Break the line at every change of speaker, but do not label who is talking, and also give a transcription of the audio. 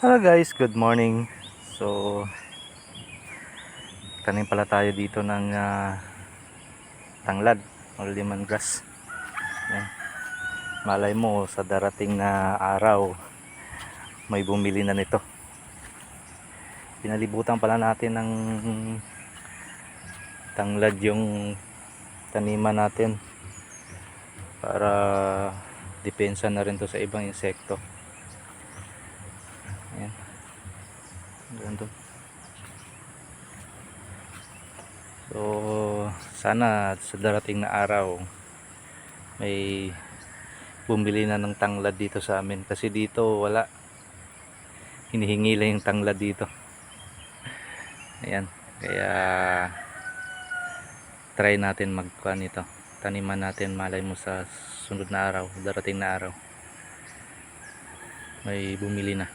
Hello guys, good morning. So, tanim pala tayo dito ng tanglad o lemongrass. Yan. Malay mo sa darating na araw may bumili na nito. Pinalibutan pala natin ng tanglad yung taniman natin para depensa na rin to sa ibang insekto. Yan. Ganito. So, sana sa darating na araw may bumili na ng tanglad dito sa amin kasi dito wala, hinihingi lang yung tanglad dito. Ayan, kaya try natin magkuha nito, taniman natin, malay mo sa sunod na araw, darating na araw may bumili na.